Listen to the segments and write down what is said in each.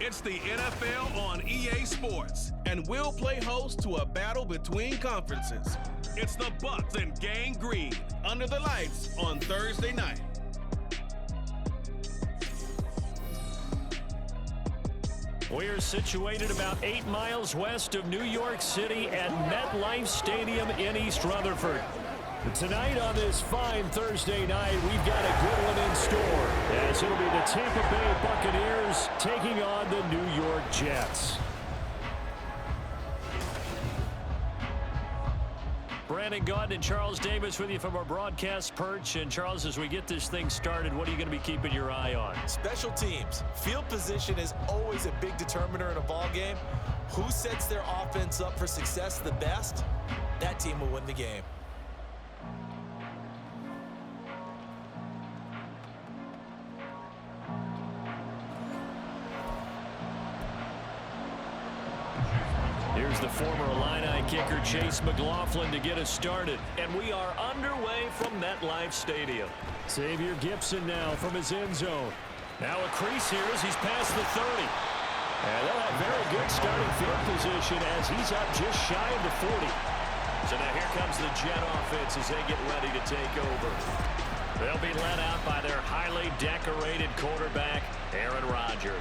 It's the NFL on EA Sports, and we'll play host to a battle between conferences. It's the Bucs and Gang Green under the lights on Thursday night. We're situated about 8 miles west of New York City at MetLife Stadium in East Rutherford. Tonight on this fine Thursday night, we've got a good one in store, as it'll be the Tampa Bay Buccaneers taking on the New York Jets. Brandon Gaudin and Charles Davis with you from our broadcast perch. And Charles, as we get this thing started, what are you going to be keeping your eye on? Special teams. Field position is always a big determiner in a ball game. Who sets their offense up for success the best? That team will win the game. Here's the former Illini kicker Chase McLaughlin to get us started. And we are underway from MetLife Stadium. Xavier Gipson now from his end zone. Now a crease here as he's past the 30. And they'll have very good starting field position as he's up just shy of the 40. So now here comes the Jet offense as they get ready to take over. They'll be led out by their highly decorated quarterback, Aaron Rodgers.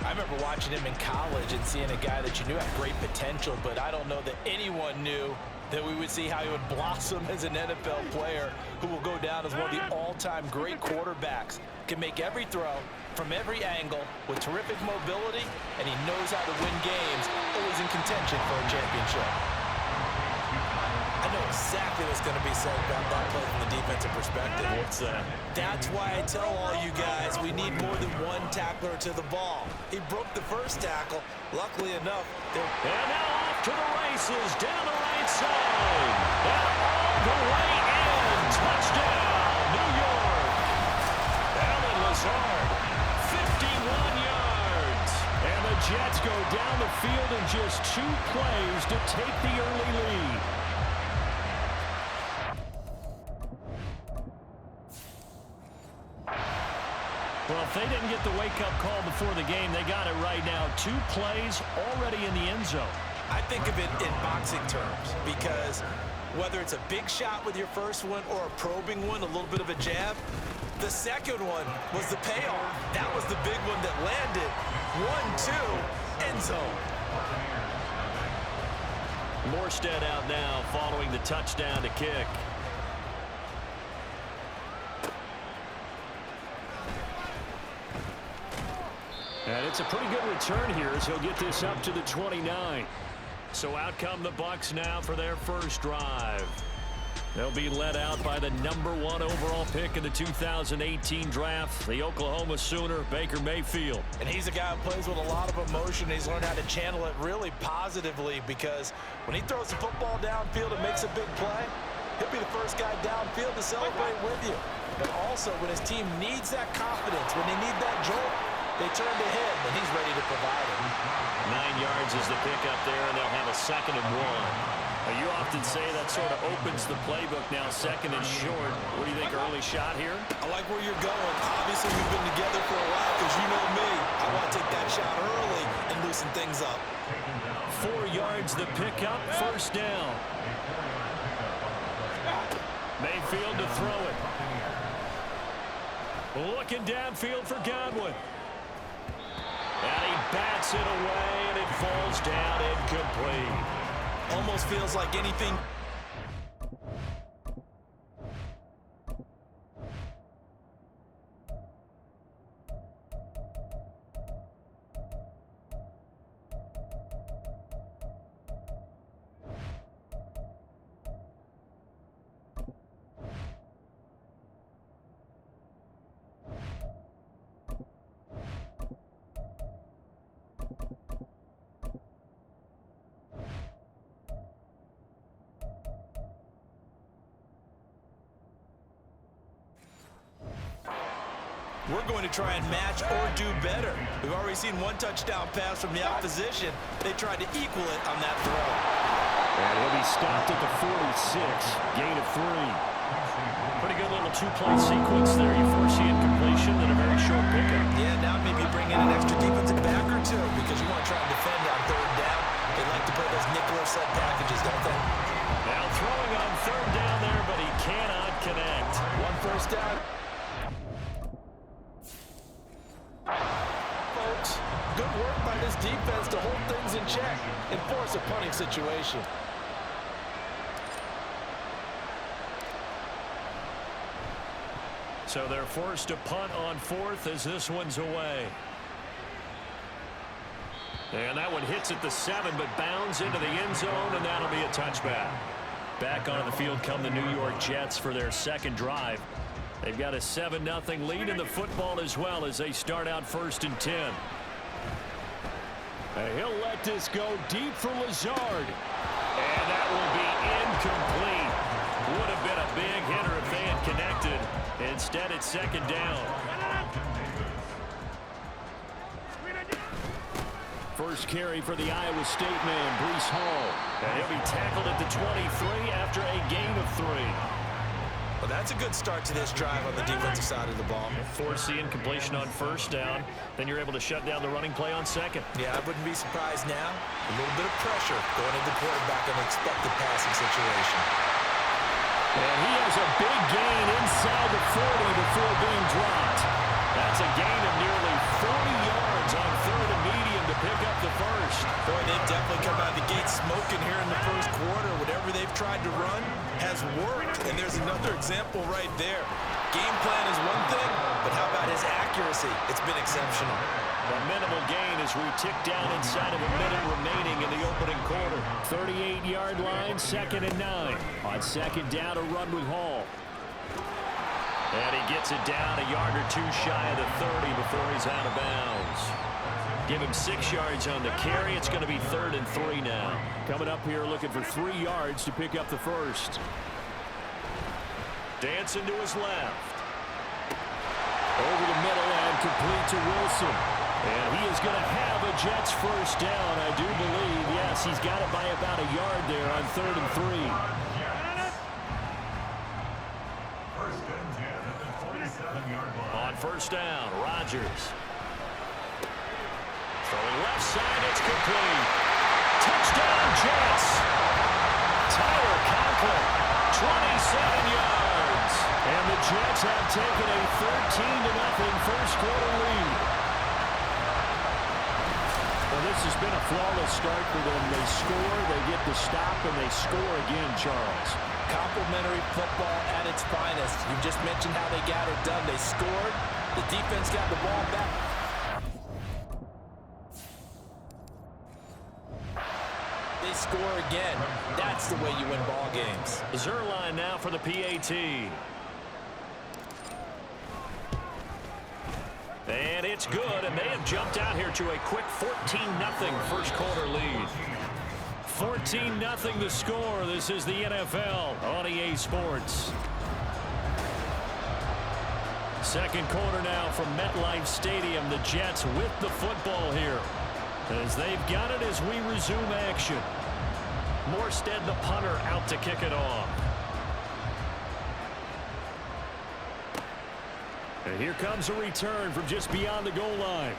I remember watching him in college and seeing a guy that you knew had great potential, but I don't know that anyone knew that we would see how he would blossom as an NFL player who will go down as one of the all-time great quarterbacks. Can make every throw from every angle with terrific mobility, and he knows how to win games, always in contention for a championship. I know exactly what's going to be said about that play from the defensive perspective. What's that? That's why I tell all you guys we need more than one tackler to the ball. He broke the first tackle. Luckily enough, and now off to the races down the right side. And all the way in. Touchdown, New York. Allen Lazard, 51 yards. And the Jets go down the field in just 2 plays to take the early lead. Well, if they didn't get the wake-up call before the game, they got it right now. 2 plays already in the end zone. I think of it in boxing terms because whether it's a big shot with your first one or a probing one, a little bit of a jab, the second one was the payoff. That was the big one that landed. 1-2, end zone. Morstead out now following the touchdown to kick. And it's a pretty good return here as he'll get this up to the 29. So out come the Bucs now for their first drive. They'll be led out by the #1 overall pick in the 2018 draft, the Oklahoma Sooner, Baker Mayfield. And he's a guy who plays with a lot of emotion. He's learned how to channel it really positively because when he throws the football downfield and makes a big play, he'll be the first guy downfield to celebrate with you. But also when his team needs that confidence, when they need that jolt, they turn to him, and he's ready to provide it. 9 yards is the pickup there, and they'll have a 2nd and 1. You often say that sort of opens the playbook now, 2nd and short. What do you think, early shot here? I like where you're going. Obviously, we've been together for a while because you know me. I want to take that shot early and loosen things up. 4 yards the pickup, 1st down. Mayfield to throw it. Looking downfield for Godwin. And he bats it away, and it falls down incomplete. Almost feels like anything. We're going to try and match or do better. We've already seen one touchdown pass from the opposition. They tried to equal it on that throw. And he'll be stopped at the 46. Gain of 3. Pretty good little 2-play sequence there. You foresee incompletion and a very short pickup. Yeah, now maybe bring in an extra defensive back or two. works. Good work by this defense to hold things in check and force a punting situation. So they're forced to punt on fourth as this one's away. And that one hits at the 7, but bounds into the end zone, and that'll be a touchback. Back onto the field come the New York Jets for their second drive. They've got a 7-0 lead in the football as well as they start out 1st and 10. And he'll let this go deep for Lazard. And that will be incomplete. Would have been a big hitter if they had connected. Instead, it's 2nd down. First carry for the Iowa State man, Breece Hall. And he'll be tackled at the 23 after a gain of 3. Well, that's a good start to this drive on the defensive side of the ball. Force the incompletion on 1st down. Then you're able to shut down the running play on 2nd. Yeah, I wouldn't be surprised now. A little bit of pressure going into the quarterback in an expected passing situation. And he has a big gain inside the 40 before being dropped. That's a gain of nearly 40 yards on 3rd and medium to pick up the first. Boy, they've definitely come out of the gate smoking here in the first quarter. Whatever they've tried to run has worked. And there's another example right there. Game plan is one thing, but how about his accuracy? It's been exceptional. A minimal gain as we tick down inside of a minute remaining in the opening quarter. 38-yard line, 2nd and 9. On 2nd down, a run with Hall. And he gets it down a yard or 2 shy of the 30 before he's out of bounds. Give him 6 yards on the carry. It's going to be 3rd and 3 now. Coming up here looking for 3 yards to pick up the first. Dancing to his left. Over the middle and complete to Wilson. And he is going to have a Jets first down, I do believe. Yes, he's got it by about a yard there on 3rd and 3. On 1st down, Rodgers. Throwing left side, it's complete. Touchdown, Jets. Tyler Conklin, 27 yards. And the Jets have taken a 13-0 first quarter lead. Well, this has been a flawless start for them. They score, they get the stop, and they score again, Charles. Complimentary football at its finest. You just mentioned how they got it done. They scored. The defense got the ball back. They score again. That's the way you win ball games. Zerline now for the PAT. And it's good, and they have jumped out here to a quick 14-0 first quarter lead. 14-0 the score. This is the NFL on EA Sports. Second quarter now from MetLife Stadium. The Jets with the football here as they've got it as we resume action. Morstead, the punter, out to kick it off. And here comes a return from just beyond the goal line.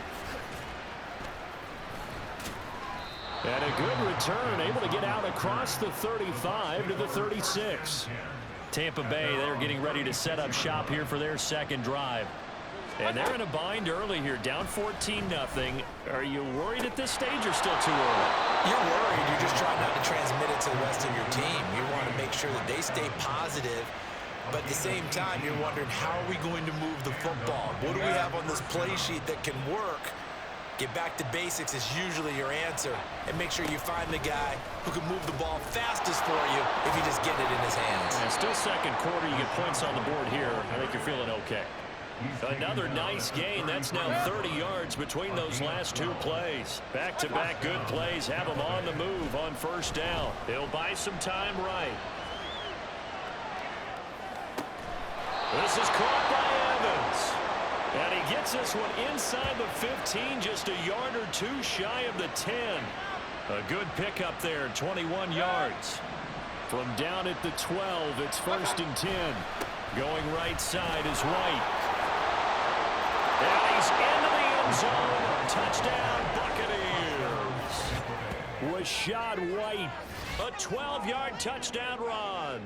And a good return, able to get out across the 35 to the 36. Tampa Bay, they're getting ready to set up shop here for their second drive. And they're in a bind early here, down 14-0. Are you worried at this stage or still too early? You're worried. You're just trying not to transmit it to the rest of your team. You want to make sure that they stay positive. But at the same time, you're wondering, how are we going to move the football? What do we have on this play sheet that can work? Get back to basics is usually your answer. And make sure you find the guy who can move the ball fastest for you if you just get it in his hands. And still second quarter, you get points on the board here. I think you're feeling okay. Another nice gain. That's now 30 yards between those last two plays. Back-to-back good plays have him on the move on first down. He'll buy some time right. This is caught by Evans. And he gets this one inside the 15, just a yard or two shy of the 10. A good pickup there, 21 yards. From down at the 12, it's 1st and 10. Going right side is White. And he's into the end zone. Touchdown, Buccaneers. Rashad White, a 12-yard touchdown run.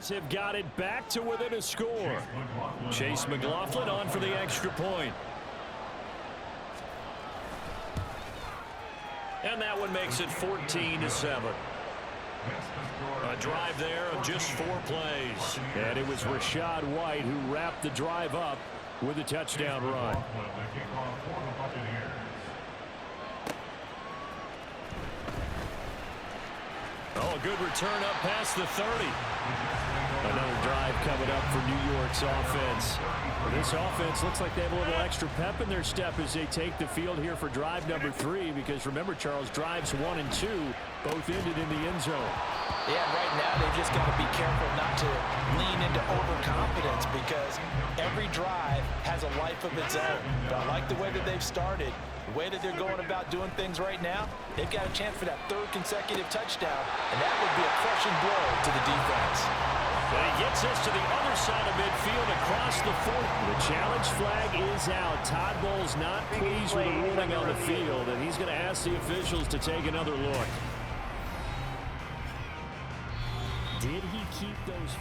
Have got it back to within a score. Chase McLaughlin on for the extra point. And that one makes it 14-7. A drive there of just 4 plays. And it was Rachaad White who wrapped the drive up with a touchdown run. Oh, a good return up past the 30. Another drive coming up for New York's offense. This offense looks like they have a little extra pep in their step as they take the field here for drive number 3, because remember, Charles, drives 1 and 2 both ended in the end zone. Yeah, right now they've just got to be careful not to lean into overconfidence, because every drive has a life of its own. But I like the way that they've started, the way that they're going about doing things right now. They've got a chance for that 3rd consecutive touchdown, and that would be a crushing blow to the defense. And he gets us to the other side of midfield across the 40. The challenge flag is out. Todd Bowles not pleased with the ruling on the field, and he's going to ask the officials to take another look. Did he keep those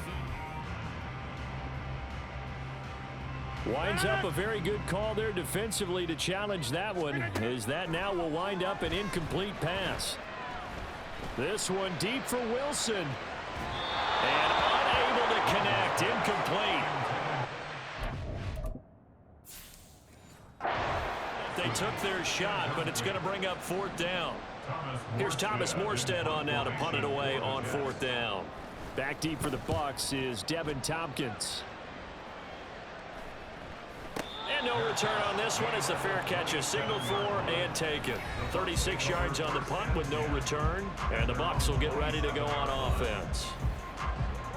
feet? Winds up a very good call there defensively to challenge that one, as that now will wind up an incomplete pass. This one deep for Wilson. And unable to connect, incomplete. They took their shot, but it's going to bring up 4th down. Here's Thomas Morstead on now to punt it away on 4th down. Back deep for the Bucs is Devin Tompkins. And no return on this one as the fair catch is signaled for and taken. 36 yards on the punt with no return, and the Bucs will get ready to go on offense.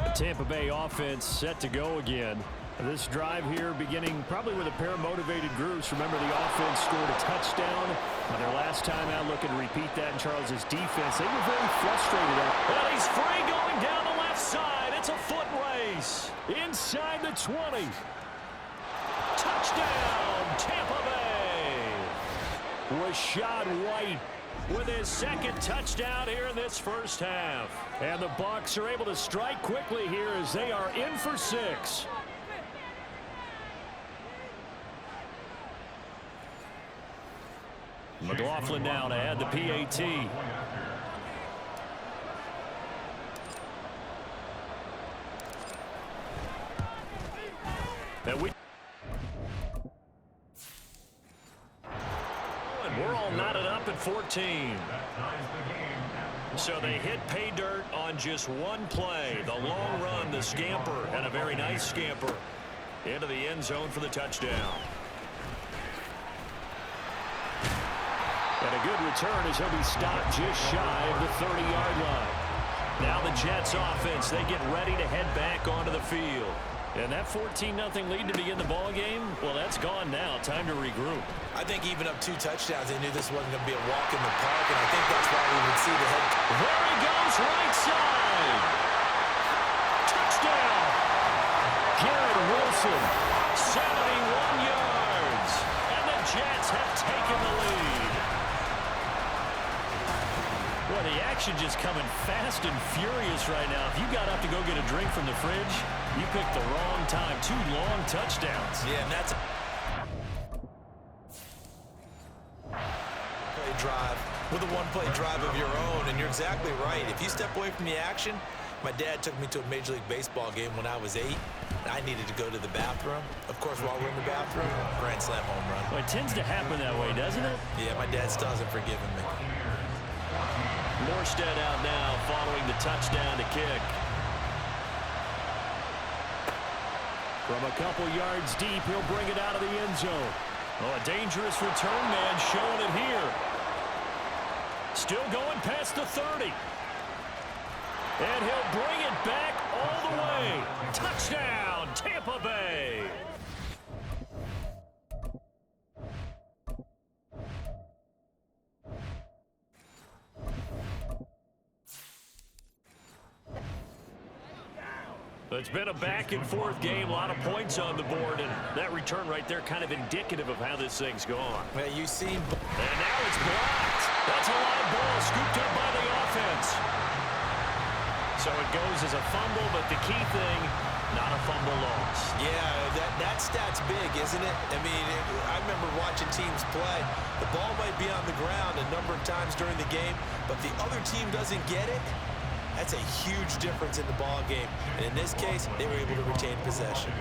The Tampa Bay offense set to go again. This drive here beginning probably with a pair of motivated groups. Remember, the offense scored a touchdown on their last time out. Looking to repeat that in Charles's defense. They were very frustrated. Well, he's free going down the left side. It's a foot race. Inside the 20. Touchdown, Tampa Bay. Rachaad White with his 2nd touchdown here in this first half. And the Bucs are able to strike quickly here as they are in for 6. McLaughlin now to add the PAT. And we're all knotted up at 14. So they hit pay dirt on just one play. The long run, the scamper, and a very nice scamper into the end zone for the touchdown. And a good return as he'll be stopped just shy of the 30-yard line. Now the Jets offense, they get ready to head back onto the field. And that 14-0 lead to begin the ball game, well, that's gone now. Time to regroup. I think even up 2 touchdowns, they knew this wasn't going to be a walk in the park, and I think that's why we would see the head. There he goes, right side. Touchdown. Garrett Wilson, 71 yards. And the Jets have taken the lead. Boy, the action just coming fast and furious right now. If you got up to go get a drink from the fridge, you picked the wrong time. 2 long touchdowns. Yeah, and that's a play drive with a 1-play drive of your own, and you're exactly right. If you step away from the action, my dad took me to a Major League Baseball game when I was 8. I needed to go to the bathroom. Of course, while we're in the bathroom, grand slam home run. Well, it tends to happen that way, doesn't it? Yeah, my dad still hasn't forgiven me. Morstead out now following the touchdown to kick. From a couple yards deep, he'll bring it out of the end zone. Oh, a dangerous return man showing it here. Still going past the 30. And he'll bring it back all the way. Touchdown, Tampa Bay. It's been a back-and-forth game, a lot of points on the board, and that return right there kind of indicative of how this thing's gone. Well, you see, and now it's blocked. That's a live ball scooped up by the offense. So it goes as a fumble, but the key thing, not a fumble loss. Yeah, that stat's big, isn't it? I mean, I remember watching teams play. The ball might be on the ground a number of times during the game, but the other team doesn't get it. That's a huge difference in the ball game. And in this case, they were able to retain possession.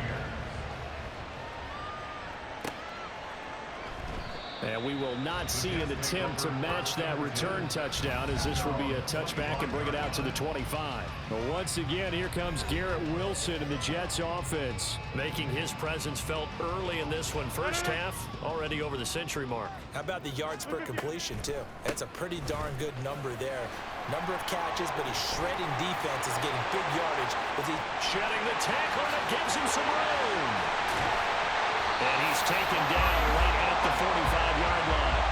And we will not see an attempt to match that return touchdown, as this will be a touchback and bring it out to the 25. But once again, here comes Garrett Wilson in the Jets offense, making his presence felt early in this one. First half, already over the century mark. How about the yards per completion, too? That's a pretty darn good number there. Number of catches, but he's shredding defense, is getting big yardage. Shedding the tackle, and it gives him some room. And he's taken down right at the 45-yard line.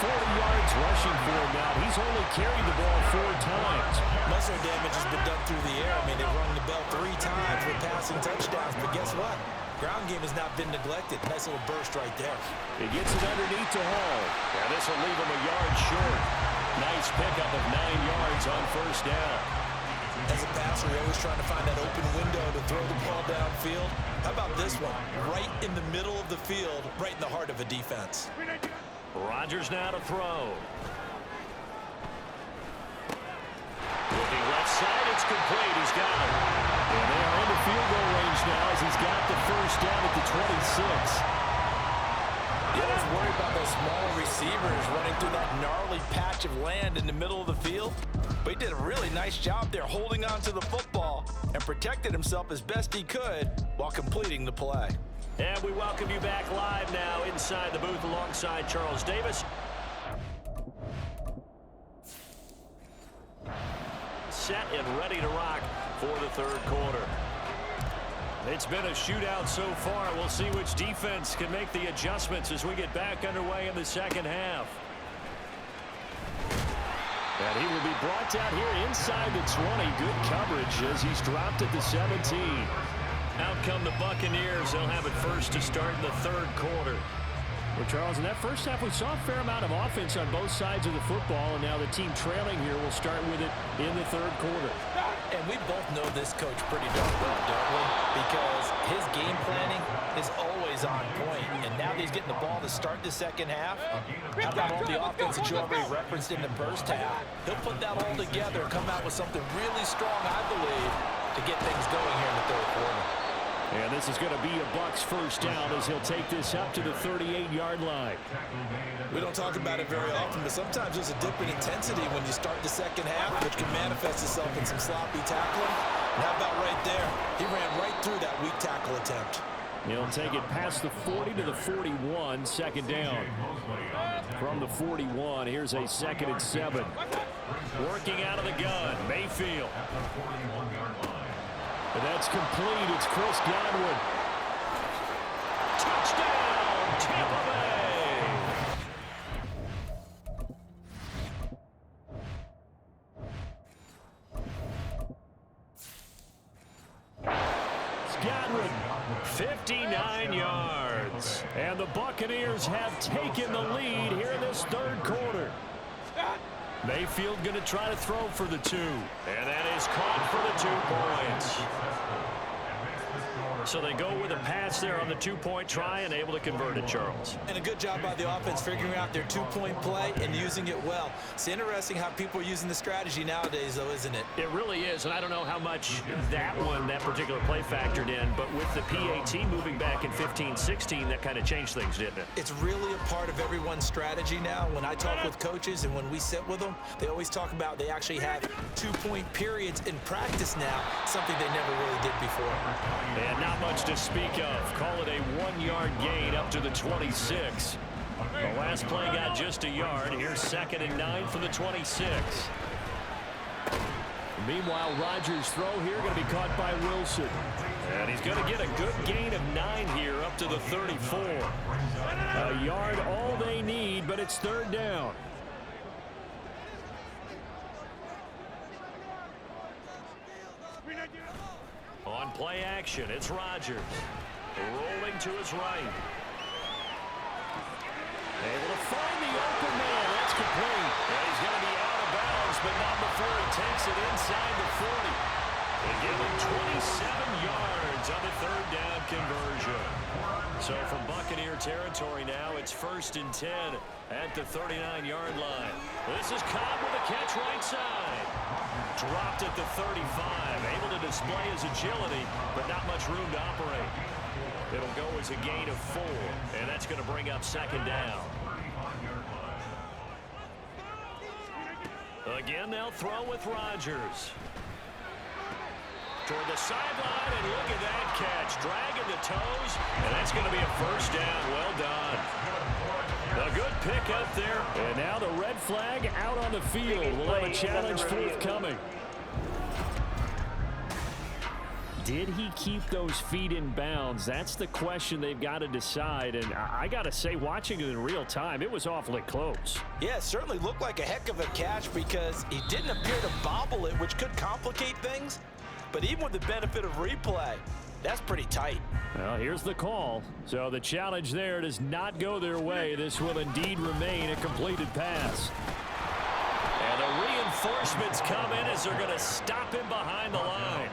40 yards rushing for him now. He's only carried the ball 4 times. Muscle damage has been done through the air. I mean, they've rung the bell 3 times with passing touchdowns, but guess what? Ground game has not been neglected. Nice little burst right there. He gets it underneath to Hall. Now this will leave him a yard short. Nice pickup of 9 yards on first down. As a passer, you're always trying to find that open window to throw the ball downfield. How about this one? Right in the middle of the field, right in the heart of a defense. Rodgers now to throw. Looking left side, it's complete. He's got it. And they are into field goal range now as he's got the first down at the 26. You always worry about those smaller receivers running through that gnarly patch of land in the middle of the field. But he did a really nice job there holding on to the football and protected himself as best he could while completing the play. And we welcome you back live now inside the booth alongside Charles Davis. Set and ready to rock for the third quarter. It's been a shootout so far. We'll see which defense can make the adjustments as we get back underway in the second half. And he will be brought down here inside the 20. Good coverage as he's dropped at the 17. Out come the Buccaneers. They'll have it first to start in the third quarter. Well, Charles, in that first half, we saw a fair amount of offense on both sides of the football, and now the team trailing here will start with it in the third quarter. And we both know this coach pretty darn well, don't we? Because his game planning is always on point. And now that he's getting the ball to start the second half, how about all the offense that you already referenced in the first half? He'll put that all together and come out with something really strong, I believe, to get things going here in the third quarter. And this is going to be a Bucs first down as he'll take this up to the 38-yard line. We don't talk about it very often, but sometimes there's a dip in intensity when you start the second half, which can manifest itself in some sloppy tackling. And how about right there? He ran right through that weak tackle attempt. He'll take it past the 40 to the 41, second down. From the 41, here's a 2nd and 7. Working out of the gun, Mayfield. And that's complete. It's Chris Godwin. Touchdown, Tampa Bay. It's Godwin, 59 yards. And the Buccaneers have taken the lead here in this third quarter. Mayfield going to try to throw for the 2. And that is caught for the 2 points. So they go with a pass there on the 2-point try and able to convert it, Charles. And a good job by the offense figuring out their 2-point play and using it well. It's interesting how people are using the strategy nowadays, though, isn't it? It really is, and I don't know how much that particular play factored in, but with the PAT moving back in 15-16, that kind of changed things, didn't it? It's really a part of everyone's strategy now. When I talk with coaches and when we sit with them, they always talk about they actually have 2-point periods in practice now, something they never really did before. And not much to speak of. Call it a 1-yard gain up to the 26. The last play got just a yard. Here's 2nd and 9 for the 26. Meanwhile, Rodgers' throw here going to be caught by Wilson. And he's going to get a good gain of 9 here up to the 34. A yard all they need, but it's third down. On play action, it's Rodgers. Rolling to his right. Able to find the open man. That's complete. And he's going to be out of bounds fires, but not before he takes it inside the 40. They give him 27 yards on the third down conversion. So from Buccaneer territory now, it's 1st and 10 at the 39-yard line. This is Cobb with a catch right side. Dropped at the 35, able to display his agility, but not much room to operate. It'll go as a gain of 4, and that's going to bring up 2nd down. Again, they'll throw with Rodgers. Toward the sideline, and look at that catch. Dragging the toes, and that's going to be a 1st down. Well done. A good pick up there. And now the red flag out on the field. We'll have a challenge forthcoming. Did he keep those feet in bounds? That's the question they've got to decide. And I got to say, watching it in real time, it was awfully close. Yeah, it certainly looked like a heck of a catch because he didn't appear to bobble it, which could complicate things. But even with the benefit of replay, that's pretty tight. Well, here's the call. So the challenge there does not go their way. This will indeed remain a completed pass. And the reinforcements come in as they're going to stop him behind the line.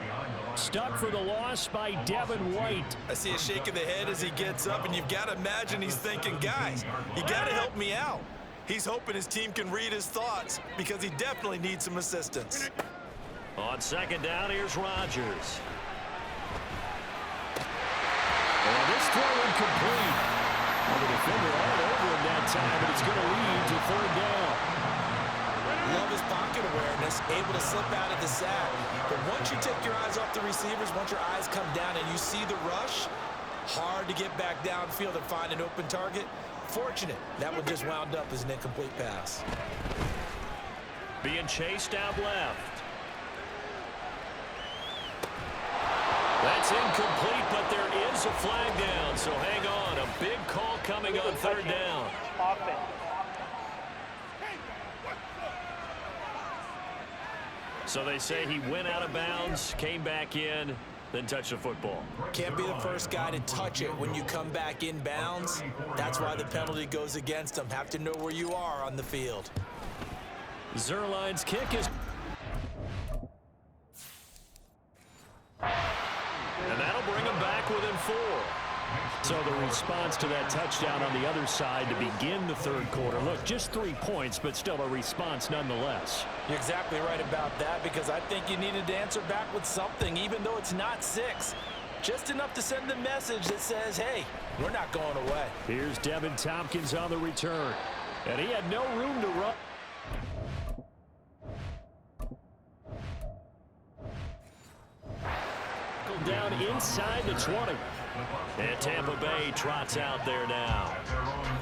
Stuck for the loss by Devin White. I see a shake of the head as he gets up, and you've got to imagine he's thinking, guys, you got to help me out. He's hoping his team can read his thoughts because he definitely needs some assistance. On 2nd down, here's Rodgers. And this throw incomplete. Well, the defender all over him that time, but it's going to lead to 3rd down. Love his pocket awareness, able to slip out of the sack. But once you take your eyes off the receivers, once your eyes come down and you see the rush, hard to get back downfield and find an open target. Fortunate, that one just wound up as an incomplete pass. Being chased out left. That's incomplete, but there is a flag down, so hang on. A big call coming on 3rd down. So they say he went out of bounds, came back in, then touched the football. Can't be the first guy to touch it when you come back in bounds. That's why the penalty goes against him. Have to know where you are on the field. Zerline's kick is... And that'll bring him back within 4. So the response to that touchdown on the other side to begin the 3rd quarter. Look, just 3 points, but still a response nonetheless. You're exactly right about that because I think you needed to answer back with something, even though it's not 6. Just enough to send the message that says, hey, we're not going away. Here's Devin Tompkins on the return. And he had no room to run. Down inside the 20. And Tampa Bay trots out there now.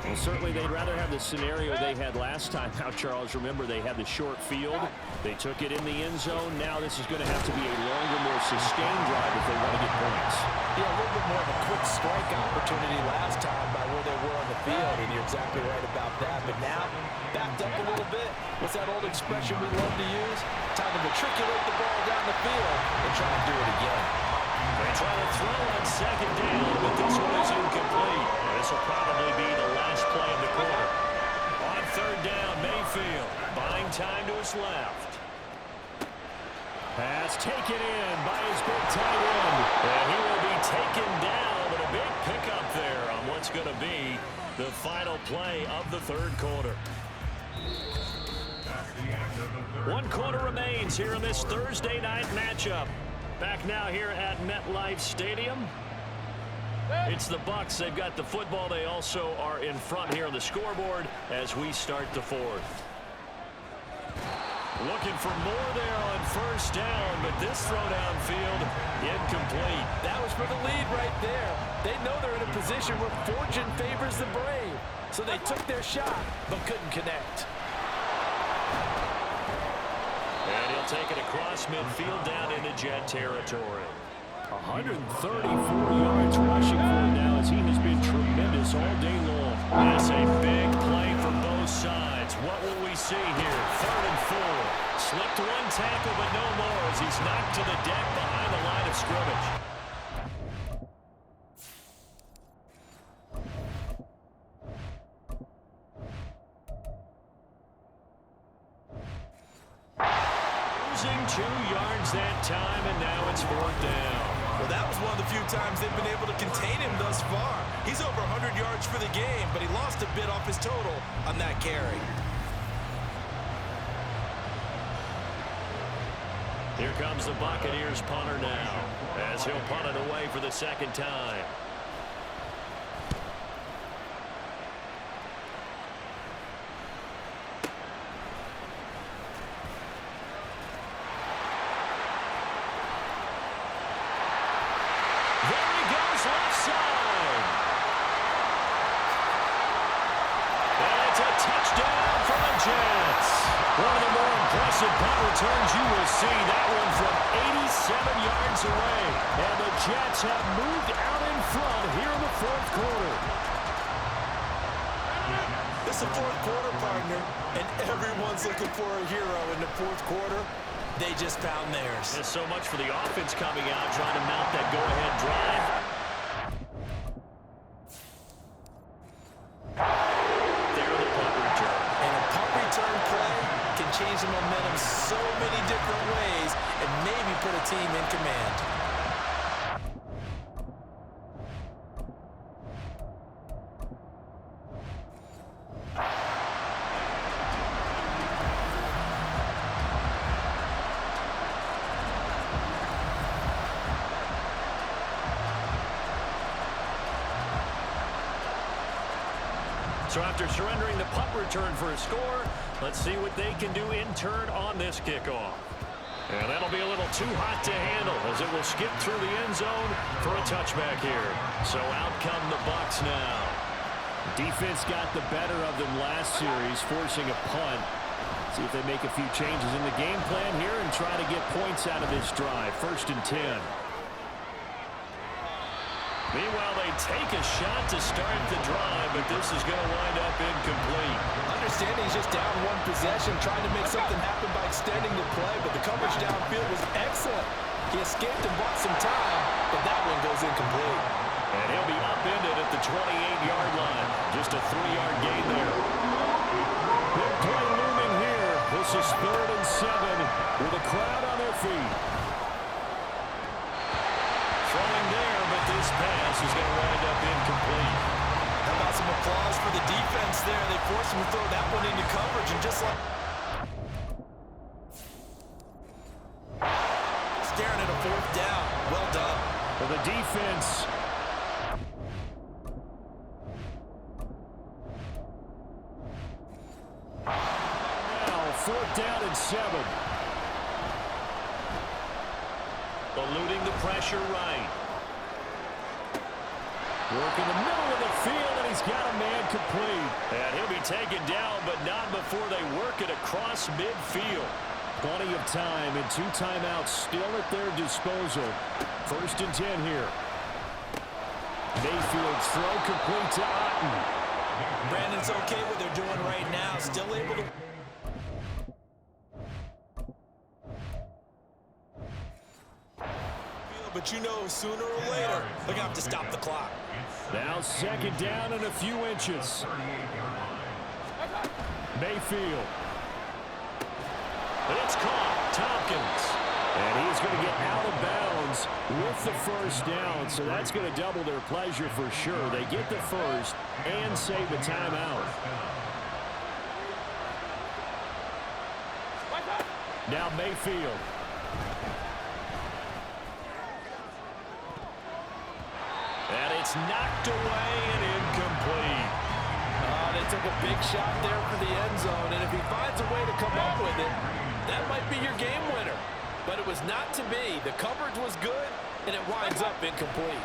Well, certainly they'd rather have the scenario they had last time out, Charles. Remember, they had the short field. They took it in the end zone. Now this is going to have to be a longer, more sustained drive if they want to get points. Yeah, a little bit more of a quick strike opportunity last time by where they were on the field, and you're exactly right about that. But now, backed up a little bit. What's that old expression we love to use? Time to matriculate the ball down the field and try and do it again. They try to throw on 2nd down, but this one is incomplete. This will probably be the last play of the quarter. On 3rd down, Mayfield buying time to his left. Pass taken in by his big tight end. And he will be taken down, but a big pickup there on what's going to be the final play of the 3rd quarter. 1 quarter remains here in this Thursday night matchup. Back now here at MetLife Stadium. It's the Bucs. They've got the football. They also are in front here on the scoreboard as we start the 4th. Looking for more there on 1st down, but this throw downfield incomplete. That was for the lead right there. They know they're in a position where fortune favors the brave. So they took their shot, but couldn't connect. And he'll take it across midfield down into Jet territory. 134 yards rushing for him now as he has been tremendous all day long. That's a big play from both sides. What will we see here? 3rd and 4. Slipped 1 tackle, but no more as he's knocked to the deck behind the line of scrimmage. losing 2 yards that time, and now it's 4th down. Well, that was one of the few times they've been able to contain him thus far. He's over 100 yards for the game, but he lost a bit off his total on that carry. Here comes the Buccaneers punter now, as he'll punt it away for the 2nd time. One of the more impressive punt returns you will see. That one from 87 yards away. And the Jets have moved out in front here in the 4th quarter. It's the 4th quarter, partner, and everyone's looking for a hero in the 4th quarter. They just found theirs. There's so much for the offense coming out, trying to mount that go-ahead drive. Change the momentum so many different ways and maybe put a team in command. So after surrendering the punt return for a score, let's see what they can do in turn on this kickoff. And that'll be a little too hot to handle as it will skip through the end zone for a touchback here. So out come the Bucs now. Defense got the better of them last series, forcing a punt. See if they make a few changes in the game plan here and try to get points out of this drive. 1st and 10. Meanwhile, they take a shot to start the drive, but this is going to wind up incomplete. Understanding he's just down 1 possession, trying to make something happen by extending the play, but the coverage downfield was excellent. He escaped and bought some time, but that one goes incomplete. And he'll be upended at the 28-yard line. Just a 3-yard gain there. Big play looming here. This is 3rd and 7 with a crowd on their feet. Throwing there, but this pass is going to wind up incomplete. How about some applause for the defense there? They forced him to throw that one into coverage, and just like staring at a 4th down. Well done. For the defense. Now 4th down and 7. Eluding the pressure right. Work in the middle of the field, and he's got a man complete. And he'll be taken down, but not before they work it across midfield. Plenty of time and 2 timeouts still at their disposal. 1st and 10 here. Mayfield throw complete to Otten. Brandon's okay what they're doing right now. Still able to... But you know, sooner or later, they're going to have to stop the clock. Now 2nd down and a few inches. Mayfield. It's caught. Tompkins. And he's going to get out of bounds with the 1st down, so that's going to double their pleasure for sure. They get the 1st and save a timeout. Now Mayfield. And it's knocked away and incomplete. They took a big shot there for the end zone, and if he finds a way to come up with it, that might be your game winner. But it was not to be. The coverage was good, and it winds up incomplete.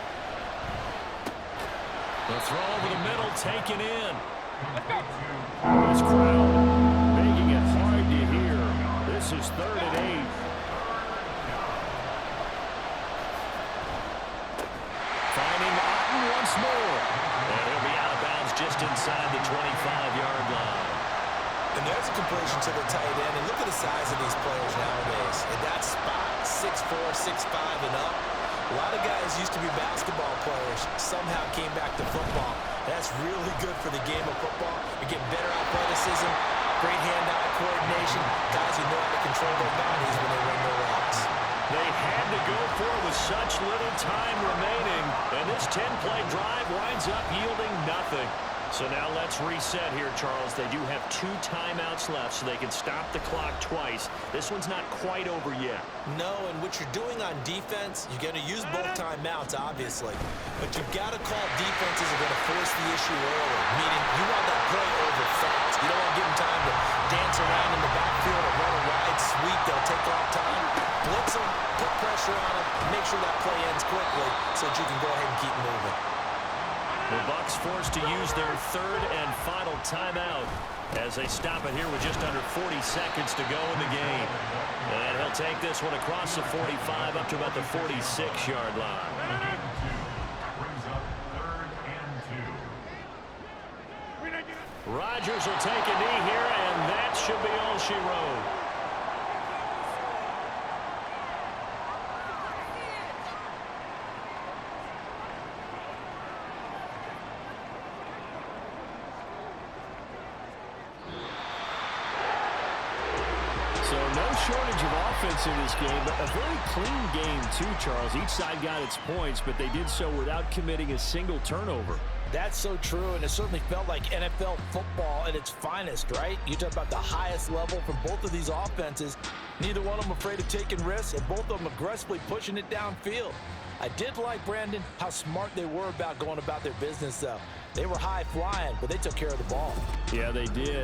The throw over the middle taken in. This crowd making it hard to hear. This is 3rd and 8. Finding Otten once more. And he'll be out of bounds just inside the 25-yard line. And there's a completion to the tight end. And look at the size of these players nowadays. In that spot, 6'4", 6'5", and up. A lot of guys used to be basketball players, somehow came back to football. That's really good for the game of football. You get better athleticism, Great hand-eye coordination. Guys who know how to control their bodies when they run their routes. They had to go for it with such little time remaining, and this 10-play drive winds up yielding nothing. So now let's reset here, Charles. They do have 2 timeouts left, so they can stop the clock twice. This one's not quite over yet. No, and what you're doing on defense, you're going to use both timeouts, obviously. But you've got to call defenses are going to force the issue early, meaning you want that play over fast. You don't want to give them time to dance around in the backfield or run a wide sweep. They'll take off time. Blitz them, put pressure on them, make sure that play ends quickly so that you can go ahead and keep moving. The Bucs forced to use their 3rd and final timeout as they stop it here with just under 40 seconds to go in the game. And he'll take this one across the 45 up to about the 46-yard line. Rodgers will take a knee here, and that should be all she wrote. So no shortage of offense in this game, but a very clean game too, Charles. Each side got its points, but they did so without committing a single turnover. That's so true, and it certainly felt like NFL football at its finest, right? You talk about the highest level from both of these offenses. Neither one of them afraid of taking risks, and both of them aggressively pushing it downfield. I did like, Brandon, how smart they were about going about their business, though. They were high-flying, but they took care of the ball. Yeah, they did.